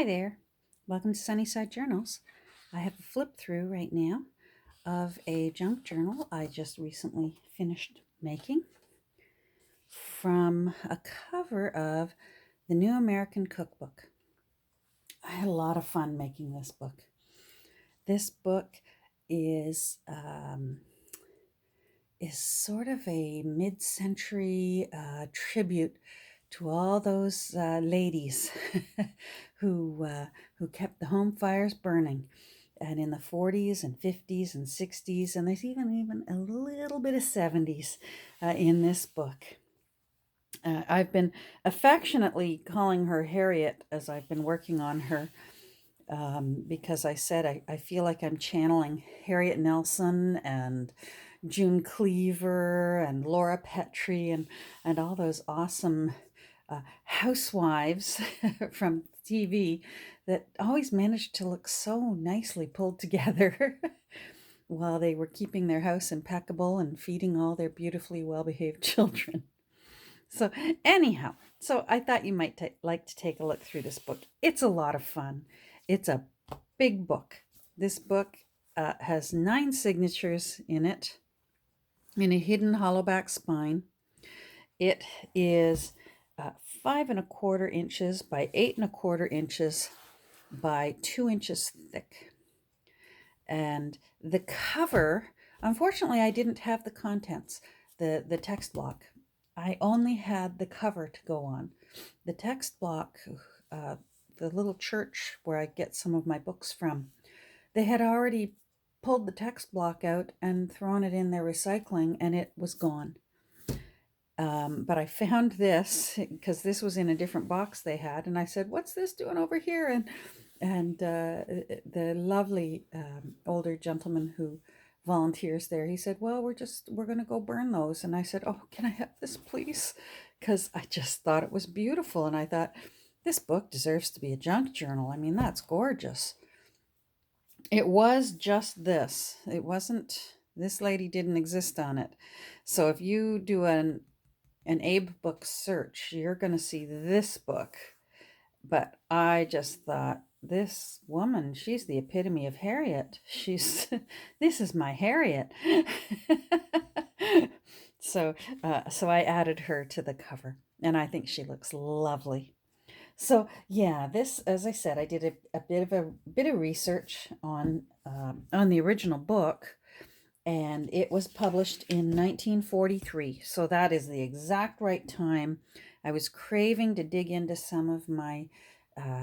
Hi there. Welcome to Sunnyside Journals. I have a flip through right now of a junk journal I just recently finished making from a cover of the New American Cookbook. I had a lot of fun making this book. This book is sort of a mid-century tribute to all those ladies who kept the home fires burning, and in the 40s and 50s and 60s, and there's even a little bit of 70s in this book. I've been affectionately calling her Harriet as I've been working on her, because I said I feel like I'm channeling Harriet Nelson and June Cleaver and Laura Petrie and all those awesome housewives from TV that always managed to look so nicely pulled together while they were keeping their house impeccable and feeding all their beautifully well-behaved children. So anyhow, so I thought you might like to take a look through this book. It's a lot of fun. It's a big book. This book has 9 signatures in it in a hidden hollowback spine. It is 5¼ inches by 8¼ inches by 2 inches thick. And the cover, unfortunately, I didn't have the contents, the text block. I only had the cover to go on. The text block, the little church where I get some of my books from, they had already pulled the text block out and thrown it in their recycling, and it was gone. But I found this because this was in a different box they had, and I said, "What's this doing over here?" And the lovely older gentleman who volunteers there, he said, "Well, we're going to go burn those." And I said, "Oh, can I have this, please?" Because I just thought it was beautiful, and I thought this book deserves to be a junk journal. I mean, that's gorgeous. It was just this. It wasn't. This lady didn't exist on it. So if you do an Abe book search, you're going to see this book. But I just thought, this woman, she's the epitome of Harriet. This is my Harriet. So I added her to the cover, and I think she looks lovely. So yeah, this, as I said, I did a bit of research on the original book, and it was published in 1943. So that is the exact right time. I was craving to dig into some of my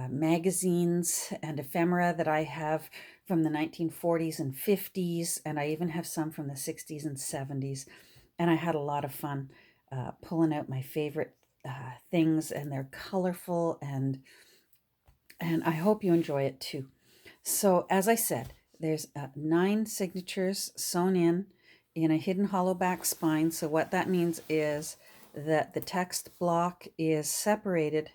magazines and ephemera that I have from the 1940s and 50s, and I even have some from the 60s and 70s. And I had a lot of fun pulling out my favorite things, and they're colorful, and I hope you enjoy it too. So as I said, there's 9 signatures sewn in a hidden hollow back spine. So what that means is that the text block is separated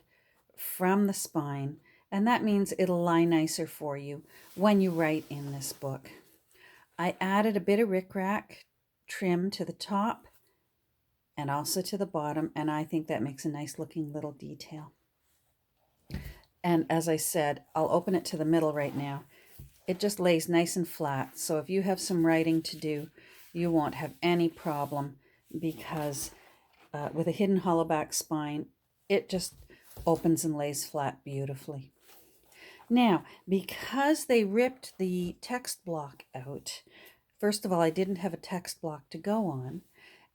from the spine, and that means it'll lie nicer for you when you write in this book. I added a bit of rickrack trim to the top and also to the bottom, and I think that makes a nice looking little detail. And as I said, I'll open it to the middle right now. It just lays nice and flat, so if you have some writing to do, you won't have any problem, because with a hidden hollowback spine, it just opens and lays flat beautifully. Now, because they ripped the text block out, first of all, I didn't have a text block to go on,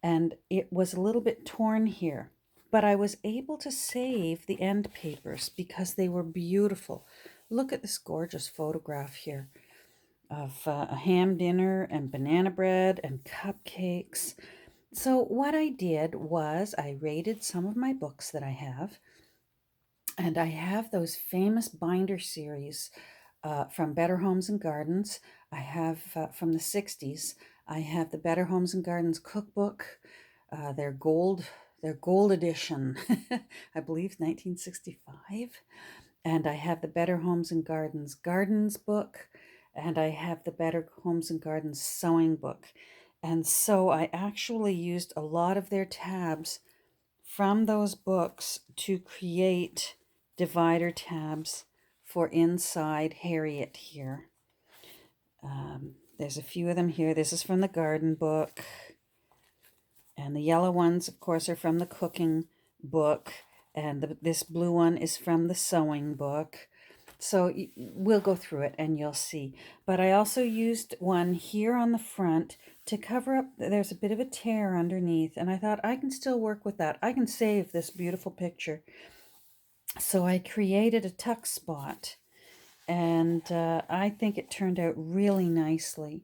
and it was a little bit torn here. But I was able to save the end papers because they were beautiful. Look at this gorgeous photograph here of a ham dinner and banana bread and cupcakes. So what I did was I rated some of my books that I have, and I have those famous binder series from Better Homes and Gardens. I have from the 60s. I have the Better Homes and Gardens cookbook, their gold edition, I believe 1965. And I have the Better Homes and Gardens book, and I have the Better Homes and Gardens sewing book. And so I actually used a lot of their tabs from those books to create divider tabs for inside Harriet here. There's a few of them here. This is from the garden book. And the yellow ones, of course, are from the cooking book. And this blue one is from the sewing book. So we'll go through it and you'll see. But I also used one here on the front to cover up. There's a bit of a tear underneath. And I thought I can still work with that. I can save this beautiful picture. So I created a tuck spot. And I think it turned out really nicely.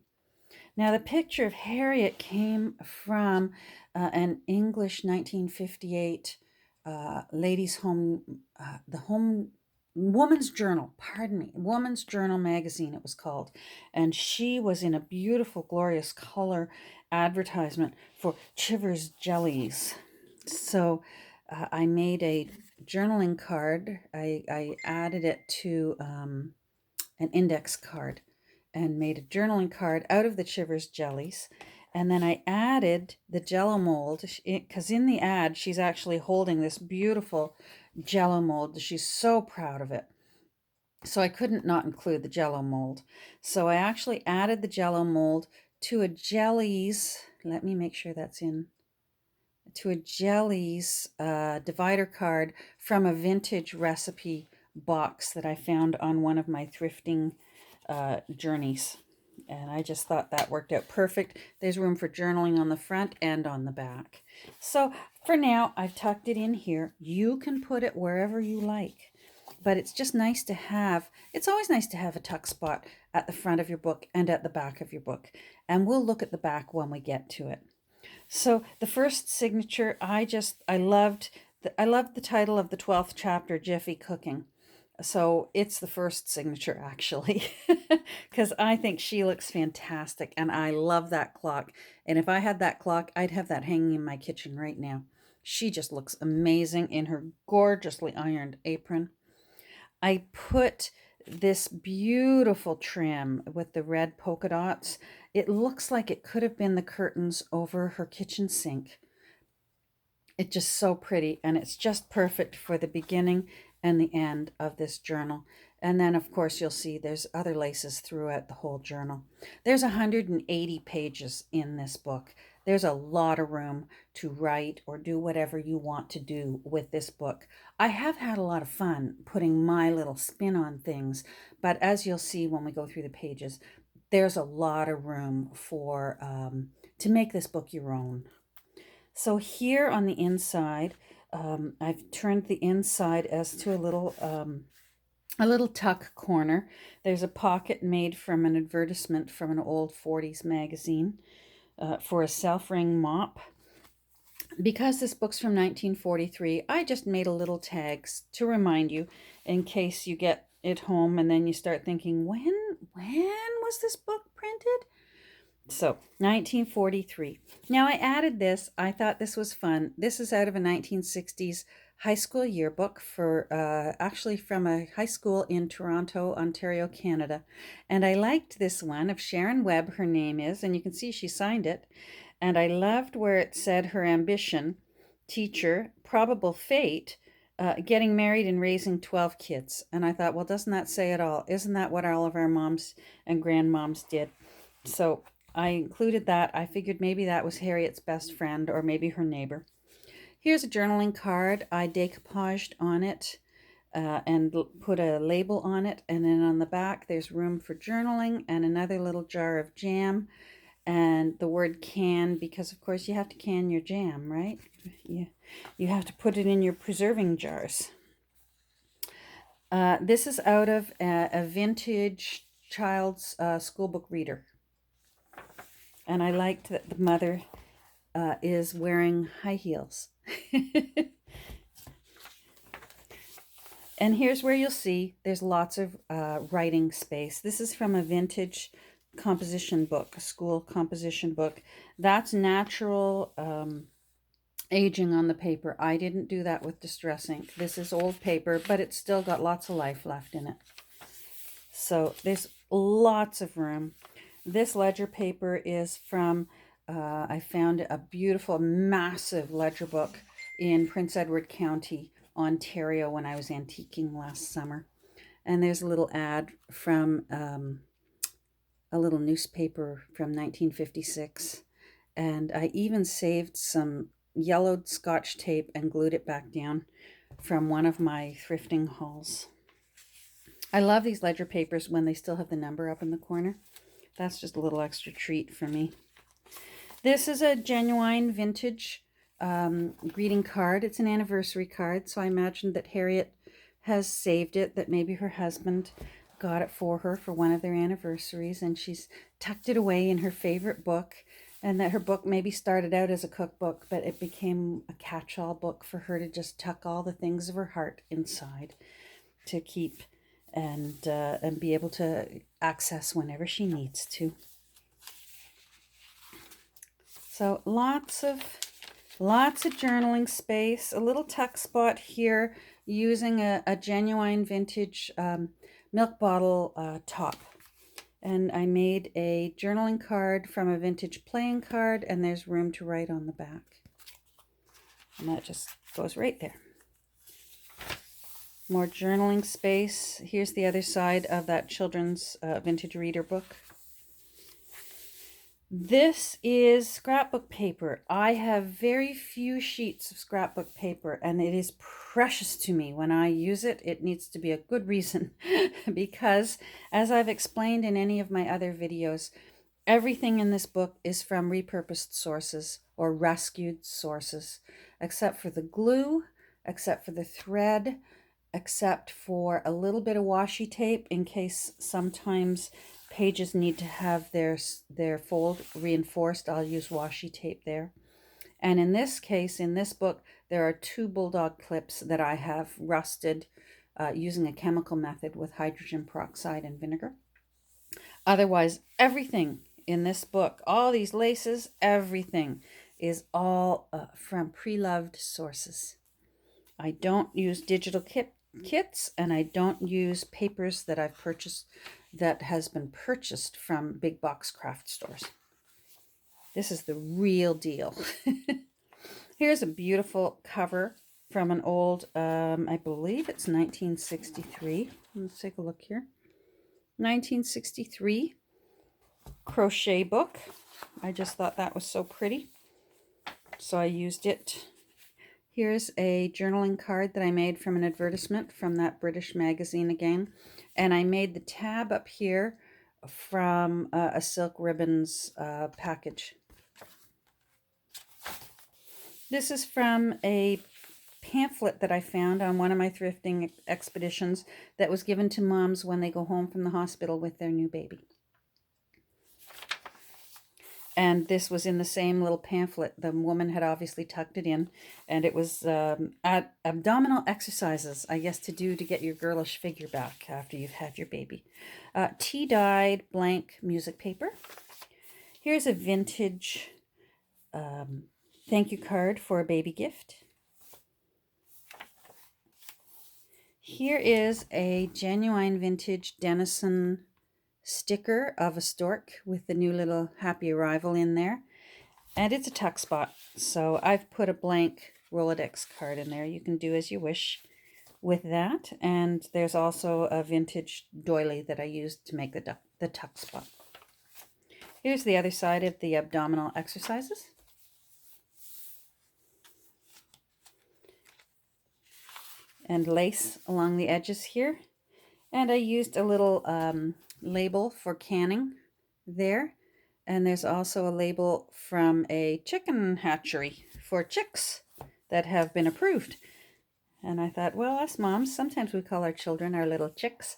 Now, the picture of Harriet came from an English 1958 ladies' home, the home Woman's Journal, pardon me, Woman's Journal magazine it was called. And she was in a beautiful, glorious color advertisement for Chivers jellies. So I made a journaling card. I added it to an index card and made a journaling card out of the Chivers jellies. And then I added the Jello mold, because in the ad, she's actually holding this beautiful Jello mold. She's so proud of it. So I couldn't not include the Jello mold. So I actually added the Jello mold to a jellies, let me make sure that's in, to a jellies divider card from a vintage recipe box that I found on one of my thrifting journeys. And I just thought that worked out perfect. There's room for journaling on the front and on the back. So for now, I've tucked it in here. You can put it wherever you like. But it's just nice to have, it's always nice to have a tuck spot at the front of your book and at the back of your book. And we'll look at the back when we get to it. So the first signature, I loved the title of the 12th chapter, Jiffy Cooking. So it's the first signature, actually, because I think she looks fantastic, and I love that clock. And if I had that clock, I'd have that hanging in my kitchen right now. She just looks amazing in her gorgeously ironed apron. I put this beautiful trim with the red polka dots. It looks like it could have been the curtains over her kitchen sink. It's just so pretty, and it's just perfect for the beginning and the end of this journal. And then, of course, you'll see there's other laces throughout the whole journal. There's 180 pages in this book. There's a lot of room to write or do whatever you want to do with this book. I have had a lot of fun putting my little spin on things, but as you'll see when we go through the pages, there's a lot of room for to make this book your own. So here on the inside, I've turned the inside as to a little tuck corner. There's a pocket made from an advertisement from an old 40s magazine for a self-ring mop. Because this book's from 1943, I just made a little tags to remind you in case you get it home and then you start thinking, when was this book printed? So, 1943. Now, I added this. I thought this was fun. This is out of a 1960s high school yearbook for actually from a high school in Toronto, Ontario, Canada. And I liked this one of Sharon Webb, her name is, and you can see she signed it. And I loved where it said her ambition, teacher, probable fate, getting married and raising 12 kids. And I thought, well, doesn't that say it all? Isn't that what all of our moms and grandmoms did? So I included that. I figured maybe that was Harriet's best friend or maybe her neighbor. Here's a journaling card. I decoupaged on it and put a label on it. And then on the back, there's room for journaling and another little jar of jam and the word can, because of course you have to can your jam, right? You have to put it in your preserving jars. This is out of a vintage child's schoolbook reader. And I liked that the mother is wearing high heels. And here's where you'll see there's lots of writing space. This is from a vintage composition book, a school composition book. That's natural aging on the paper. I didn't do that with Distress ink. This is old paper, but it's still got lots of life left in it. So there's lots of room. This ledger paper is from, I found a beautiful, massive ledger book in Prince Edward County, Ontario, when I was antiquing last summer. And there's a little ad from a little newspaper from 1956. And I even saved some yellowed Scotch tape and glued it back down from one of my thrifting hauls. I love these ledger papers when they still have the number up in the corner. That's just a little extra treat for me. This is a genuine vintage greeting card. It's an anniversary card, so I imagine that Harriet has saved it, that maybe her husband got it for her for one of their anniversaries, and she's tucked it away in her favorite book, and that her book maybe started out as a cookbook, but it became a catch-all book for her to just tuck all the things of her heart inside to keep and be able to access whenever she needs to. So lots of journaling space, a little tuck spot here using a genuine vintage milk bottle top. And I made a journaling card from a vintage playing card, and there's room to write on the back. And that just goes right there. More journaling space. Here's the other side of that children's vintage reader book. This is scrapbook paper. I have very few sheets of scrapbook paper, and it is precious to me. When I use it, it needs to be a good reason because, as I've explained in any of my other videos, everything in this book is from repurposed sources or rescued sources, except for the glue, except for the thread, except for a little bit of washi tape in case sometimes pages need to have their fold reinforced. I'll use washi tape there. And in this case, in this book, there are 2 bulldog clips that I have rusted using a chemical method with hydrogen peroxide and vinegar. Otherwise, everything in this book, all these laces, everything is all from pre-loved sources. I don't use digital kits, and I don't use papers that I've purchased that has been purchased from big box craft stores. This is the real deal. Here's a beautiful cover from an old, I believe it's 1963. Let's take a look here. 1963 crochet book. I just thought that was so pretty, so I used it. Here's a journaling card that I made from an advertisement from that British magazine again. And I made the tab up here from a silk ribbons package. This is from a pamphlet that I found on one of my thrifting expeditions that was given to moms when they go home from the hospital with their new baby. And this was in the same little pamphlet. The woman had obviously tucked it in. And it was abdominal exercises, I guess, to do to get your girlish figure back after you've had your baby. Tea-dyed blank music paper. Here's a vintage thank you card for a baby gift. Here is a genuine vintage Denison sticker of a stork with the new little happy arrival in there, and it's a tuck spot, so I've put a blank Rolodex card in there. You can do as you wish with that. And there's also a vintage doily that I used to make the tuck spot. Here's the other side of the abdominal exercises. And lace along the edges here. And I used a little label for canning there. And there's also a label from a chicken hatchery for chicks that have been approved. And I thought, well, us moms, sometimes we call our children our little chicks.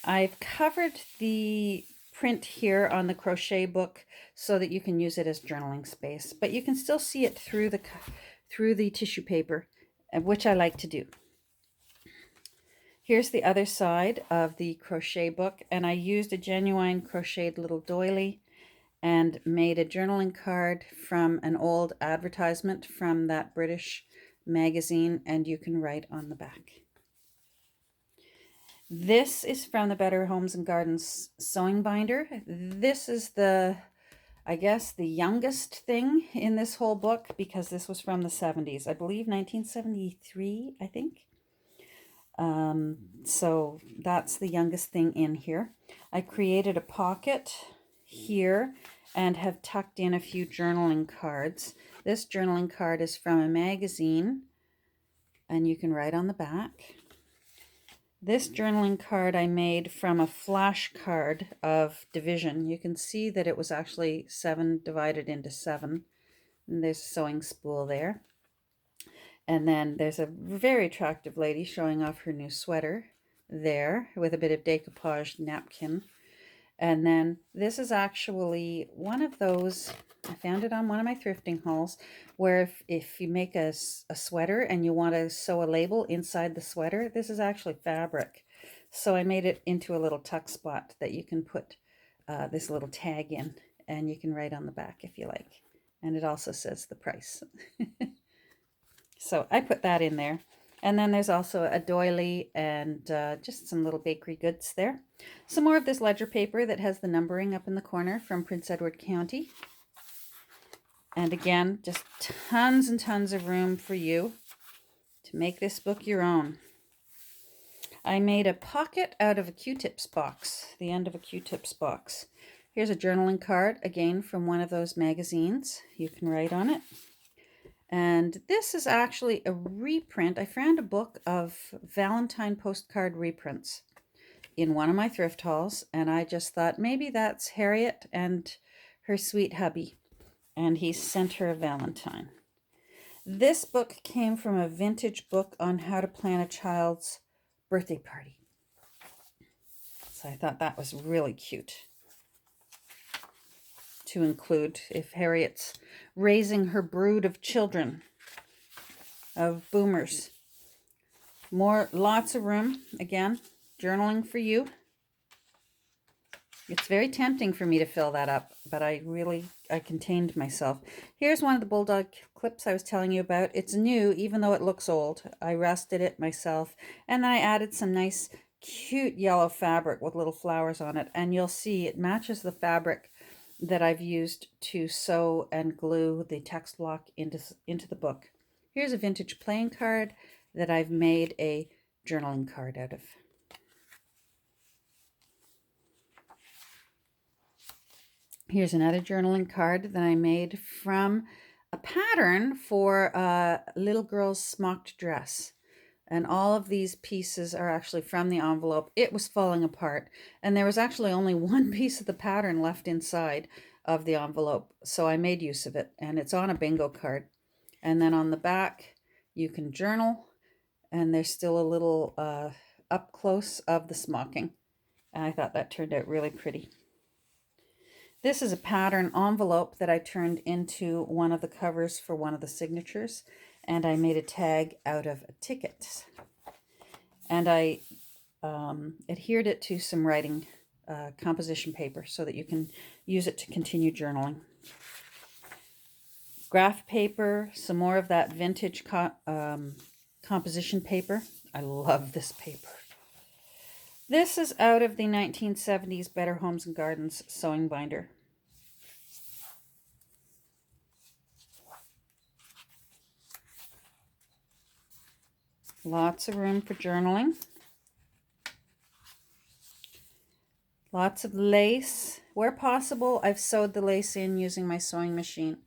I've covered the print here on the crochet book so that you can use it as journaling space, but you can still see it through the tissue paper, which I like to do. Here's the other side of the crochet book, and I used a genuine crocheted little doily and made a journaling card from an old advertisement from that British magazine, and you can write on the back. This is from the Better Homes and Gardens sewing binder. This is I guess the youngest thing in this whole book because this was from the 70s. I believe 1973, I think. So that's the youngest thing in here. I created a pocket here and have tucked in a few journaling cards. This journaling card is from a magazine, and you can write on the back. This journaling card I made from a flashcard of division. You can see that it was actually 7 divided into 7. And there's a sewing spool there. And then there's a very attractive lady showing off her new sweater there with a bit of decoupage napkin. And then this is actually one of those, I found it on one of my thrifting hauls, where if you make a sweater and you want to sew a label inside the sweater, this is actually fabric. So I made it into a little tuck spot that you can put this little tag in, and you can write on the back if you like. And it also says the price. So I put that in there. And then there's also a doily and just some little bakery goods there. Some more of this ledger paper that has the numbering up in the corner from Prince Edward County. And again, just tons and tons of room for you to make this book your own. I made a pocket out of a Q-tips box, the end of a Q-tips box. Here's a journaling card, again from one of those magazines. You can write on it. And this is actually a reprint. I found a book of Valentine postcard reprints in one of my thrift hauls, and I just thought maybe that's Harriet and her sweet hubby, and he sent her a Valentine. This book came from a vintage book on how to plan a child's birthday party. So I thought that was really cute to include if Harriet's raising her brood of children, of boomers. Lots of room, again, journaling for you. It's very tempting for me to fill that up, but I contained myself. Here's one of the bulldog clips I was telling you about. It's new, even though it looks old. I rusted it myself, and then I added some nice, cute yellow fabric with little flowers on it, and you'll see it matches the fabric that I've used to sew and glue the text block into the book. Here's a vintage playing card that I've made a journaling card out of. Here's another journaling card that I made from a pattern for a little girl's smocked dress. And all of these pieces are actually from the envelope. It was falling apart, and there was actually only one piece of the pattern left inside of the envelope. So I made use of it, and it's on a bingo card. And then on the back, you can journal, and there's still a little up close of the smocking. And I thought that turned out really pretty. This is a pattern envelope that I turned into one of the covers for one of the signatures, and I made a tag out of a ticket. And I adhered it to some writing composition paper so that you can use it to continue journaling. Graph paper, some more of that vintage composition paper. I love this paper. This is out of the 1970s Better Homes and Gardens sewing binder. Lots of room for journaling. Lots of lace. Where possible, I've sewed the lace in using my sewing machine.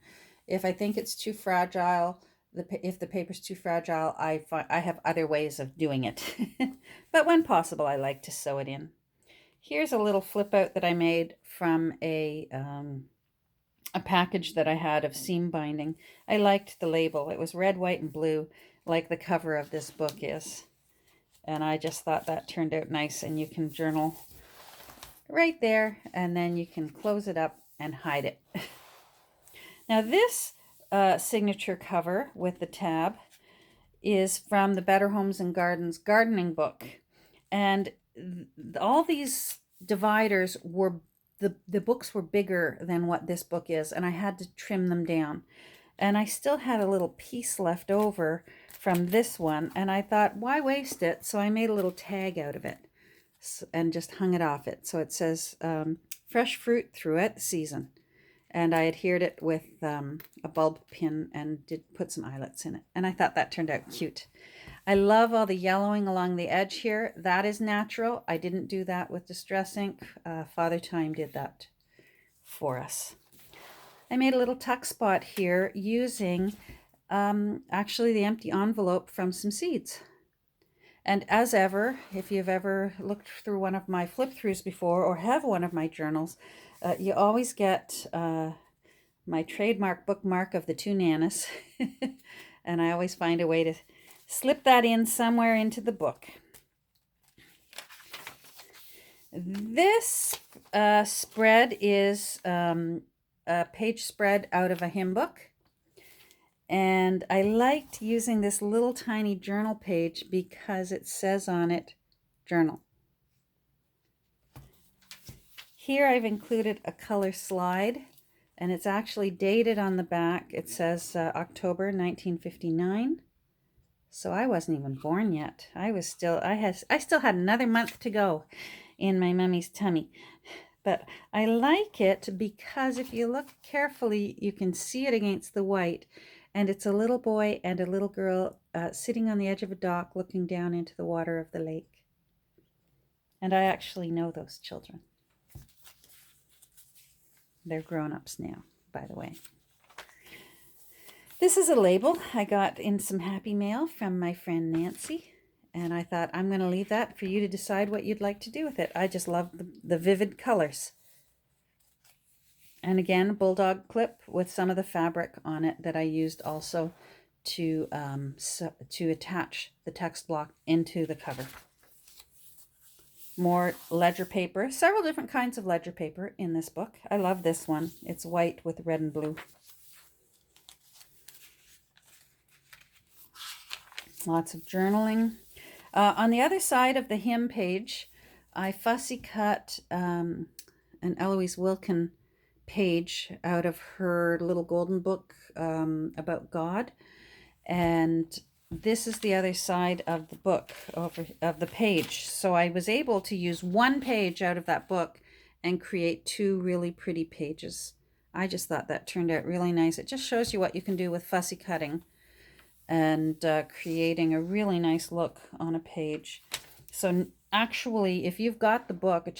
If I think it's too fragile, if the paper's too fragile, I have other ways of doing it. But when possible, I like to sew it in. Here's a little flip out that I made from a package that I had of seam binding. I liked the label. It was red, white, and blue, like the cover of this book is. And I just thought that turned out nice, and you can journal right there, and then you can close it up and hide it. Now this signature cover with the tab is from the Better Homes and Gardens gardening book. And all these dividers were, the books were bigger than what this book is, and I had to trim them down. And I still had a little piece left over from this one, and I thought, why waste it? So I made a little tag out of it and just hung it off it. So it says fresh fruit throughout the season. And I adhered it with a bulb pin and did put some eyelets in it. And I thought that turned out cute. I love all the yellowing along the edge here. That is natural. I didn't do that with Distress ink. Father Time did that for us. I made a little tuck spot here using actually the empty envelope from some seeds. And as ever, if you've ever looked through one of my flip throughs before or have one of my journals, you always get my trademark bookmark of the two nanas. And I always find a way to slip that in somewhere into the book. This spread is a page spread out of a hymn book. And I liked using this little tiny journal page because it says on it, journal. Here I've included a color slide, and it's actually dated on the back. It says October 1959. So I wasn't even born yet. I still had another month to go in my mummy's tummy. But I like it because if you look carefully, you can see it against the white. And it's a little boy and a little girl sitting on the edge of a dock looking down into the water of the lake. And I actually know those children. They're grown-ups now, by the way. This is a label I got in some happy mail from my friend Nancy. And I thought, I'm going to leave that for you to decide what you'd like to do with it. I just love the vivid colors. And again, a bulldog clip with some of the fabric on it that I used also to attach the text block into the cover. More ledger paper, several different kinds of ledger paper in this book. I love this one. It's white with red and blue. Lots of journaling. On the other side of the hymn page, I fussy cut an Eloise Wilkin page out of her little golden book about God. And this is the other side of the book, of the page. So I was able to use one page out of that book and create two really pretty pages. I just thought that turned out really nice. It just shows you what you can do with fussy cutting and creating a really nice look on a page. So actually, if you've got the book, I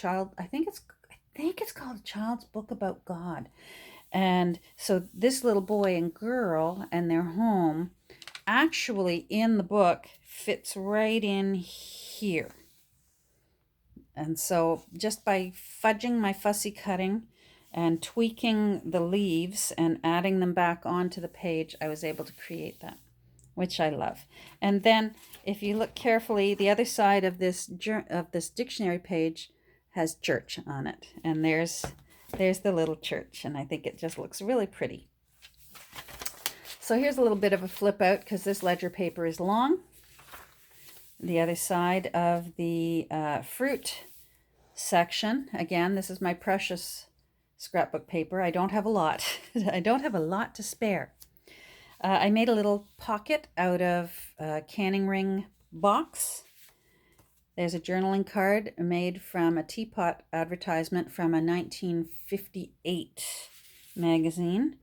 think it's called A Child's Book About God. And so this little boy and girl and their home actually in the book fits right in here. And so just by fudging my fussy cutting and tweaking the leaves and adding them back onto the page, I was able to create that, which I love. And then if you look carefully, the other side of this dictionary page has church on it. And there's the little church, and I think it just looks really pretty. So here's a little bit of a flip out because this ledger paper is long. The other side of the fruit section, again, this is my precious scrapbook paper. I don't have a lot. I don't have a lot to spare. I made a little pocket out of a canning ring box. There's a journaling card made from a teapot advertisement from a 1958 magazine.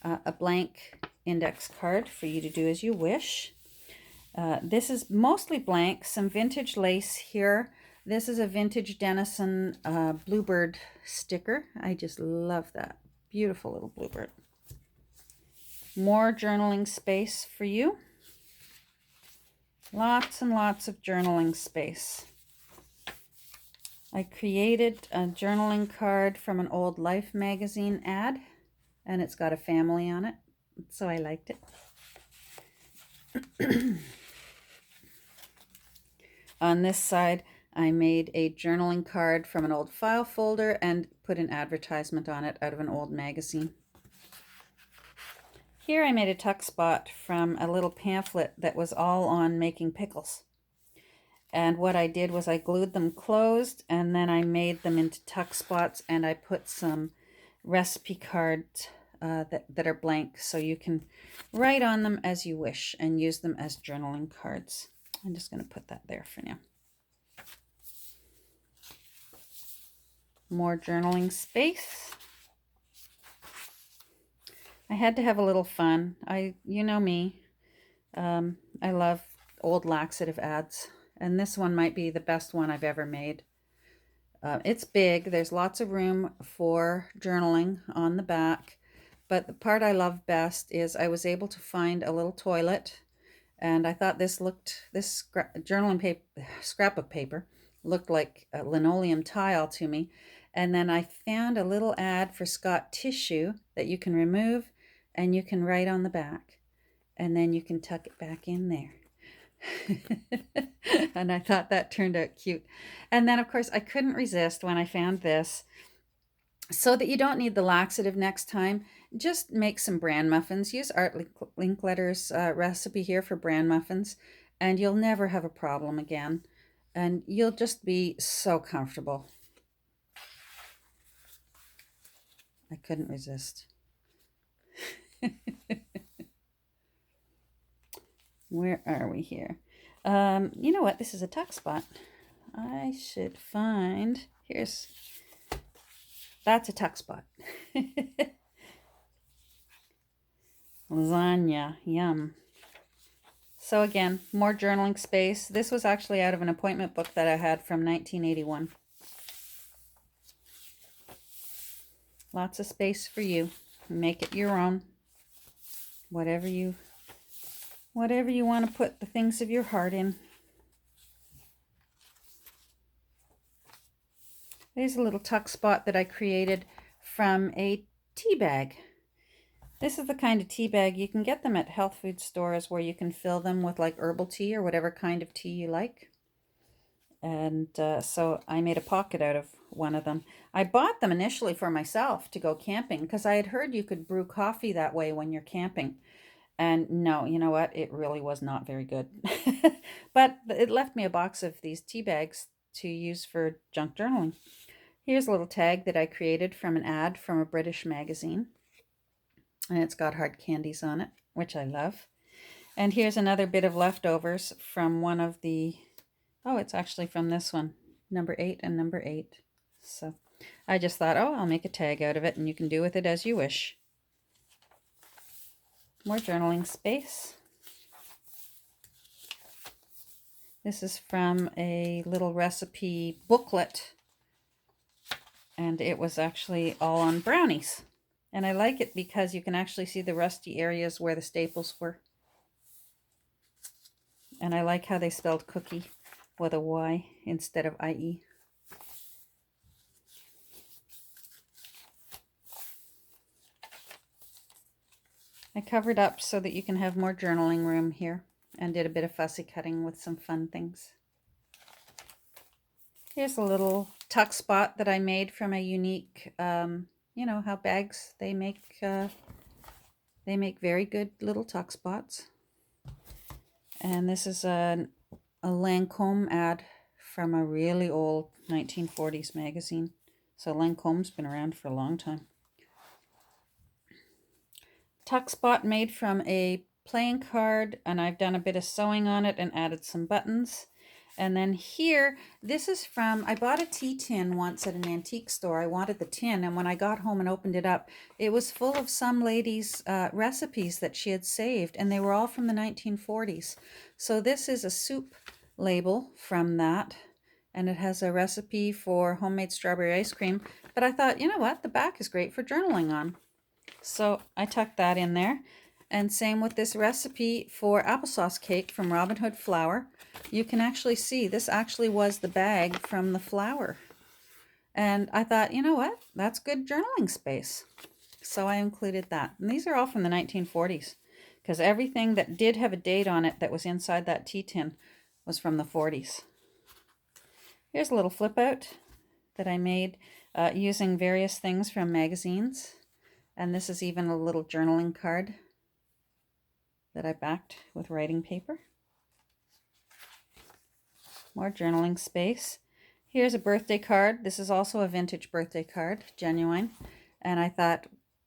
A blank index card for you to do as you wish. This is mostly blank, some vintage lace here. This is a vintage Denison bluebird sticker. I just love that. Beautiful little bluebird. More journaling space for you. Lots and lots of journaling space. I created a journaling card from an old Life magazine ad, and it's got a family on it, so I liked it. On this side, I made a journaling card from an old file folder and put an advertisement on it out of an old magazine. Here I made a tuck spot from a little pamphlet that was all on making pickles. And what I did was I glued them closed, and then I made them into tuck spots, and I put some recipe cards that are blank, so you can write on them as you wish and use them as journaling cards. I'm just going to put that there for now. More journaling space. I had to have a little fun. You know me. I love old laxative ads. And this one might be the best one I've ever made. It's big. There's lots of room for journaling on the back. But the part I love best is I was able to find a little toilet, and I thought this journaling paper, scrapbook paper looked like a linoleum tile to me. And then I found a little ad for Scott tissue that you can remove and you can write on the back, and then you can tuck it back in there. And I thought that turned out cute. And then, of course, I couldn't resist when I found this. So that you don't need the laxative next time, just make some bran muffins. Use Art Linkletter's recipe here for bran muffins, and you'll never have a problem again. And you'll just be so comfortable. I couldn't resist. Where are we here? You know what? This is a tuck spot. I should find... That's a tuck spot. Lasagna, yum. So again, more journaling space. This was actually out of an appointment book that I had from 1981. Lots of space for you. Make it your own. Whatever you want to put the things of your heart in. There's a little tuck spot that I created from a tea bag. This is the kind of tea bag, you can get them at health food stores where you can fill them with like herbal tea or whatever kind of tea you like. And so I made a pocket out of one of them. I bought them initially for myself to go camping because I had heard you could brew coffee that way when you're camping. And no, you know what? It really was not very good. But it left me a box of these tea bags to use for junk journaling. Here's a little tag that I created from an ad from a British magazine. And it's got hard candies on it, which I love. And here's another bit of leftovers from one of the... Oh, it's actually from this one, number 8 and number 8. So I just thought, oh, I'll make a tag out of it, and you can do with it as you wish. More journaling space. This is from a little recipe booklet, and it was actually all on brownies. And I like it because you can actually see the rusty areas where the staples were. And I like how they spelled cookie with a Y instead of IE. I covered up so that you can have more journaling room here, and did a bit of fussy cutting with some fun things. Here's a little tuck spot that I made from a unique, you know how bags, they make very good little tuck spots. And this is a Lancome ad from a really old 1940s magazine. So Lancome's been around for a long time. Tuck spot made from a playing card, and I've done a bit of sewing on it and added some buttons. And then here, this is from, I bought a tea tin once at an antique store. I wanted the tin, and when I got home and opened it up, it was full of some lady's recipes that she had saved, and they were all from the 1940s. So this is a soup label from that, and it has a recipe for homemade strawberry ice cream. But I thought, you know what, the back is great for journaling on. So I tucked that in there. And same with this recipe for applesauce cake from Robin Hood flour. You can actually see this actually was the bag from the flour. And I thought, you know what? That's good journaling space. So I included that. And these are all from the 1940s, because everything that did have a date on it that was inside that tea tin was from the 40s. Here's a little flip out that I made using various things from magazines. And this is even a little journaling card that I backed with writing paper. More journaling space. Here's a birthday card. This is also a vintage birthday card, genuine. And I thought,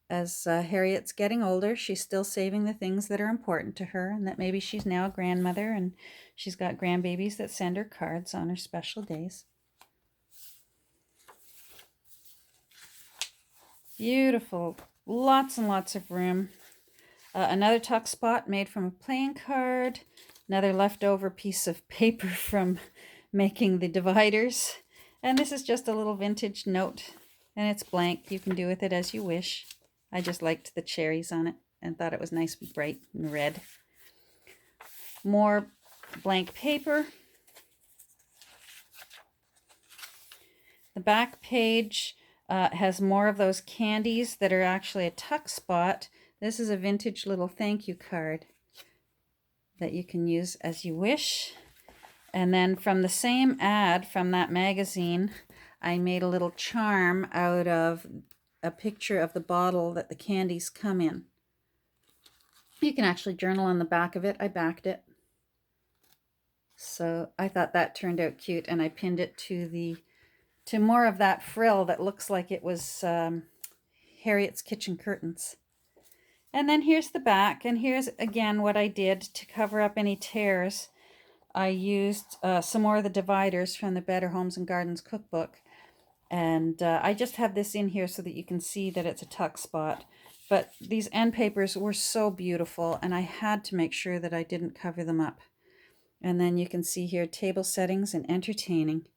as Harriet's getting older, she's still saving the things that are important to her, and that maybe she's now a grandmother and she's got grandbabies that send her cards on her special days. Beautiful. Lots and lots of room. Another tuck spot made from a playing card. Another leftover piece of paper from making the dividers. And this is just a little vintage note, and it's blank. You can do with it as you wish. I just liked the cherries on it and thought it was nice and bright and red. More blank paper. The back page has more of those candies that are actually a tuck spot. This is a vintage little thank you card that you can use as you wish. And then from the same ad from that magazine, I made a little charm out of a picture of the bottle that the candies come in. You can actually journal on the back of it. I backed it. So I thought that turned out cute, and I pinned it to more of that frill that looks like it was Harriet's kitchen curtains. And then here's the back, and here's again what I did to cover up any tears. I used some more of the dividers from the Better Homes and Gardens cookbook, and I just have this in here so that you can see that it's a tuck spot. But these end papers were so beautiful, and I had to make sure that I didn't cover them up. And then you can see here table settings and entertaining.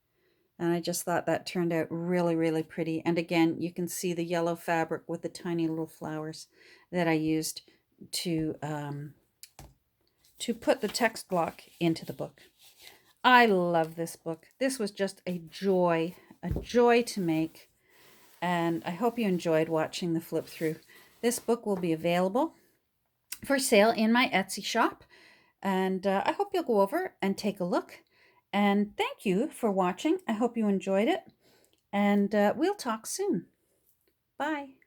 And I just thought that turned out really, really pretty. And again, you can see the yellow fabric with the tiny little flowers that I used to put the text block into the book. I love this book. This was just a joy to make. And I hope you enjoyed watching the flip through. This book will be available for sale in my Etsy shop. And I hope you'll go over and take a look. And thank you for watching. I hope you enjoyed it. And we'll talk soon. Bye.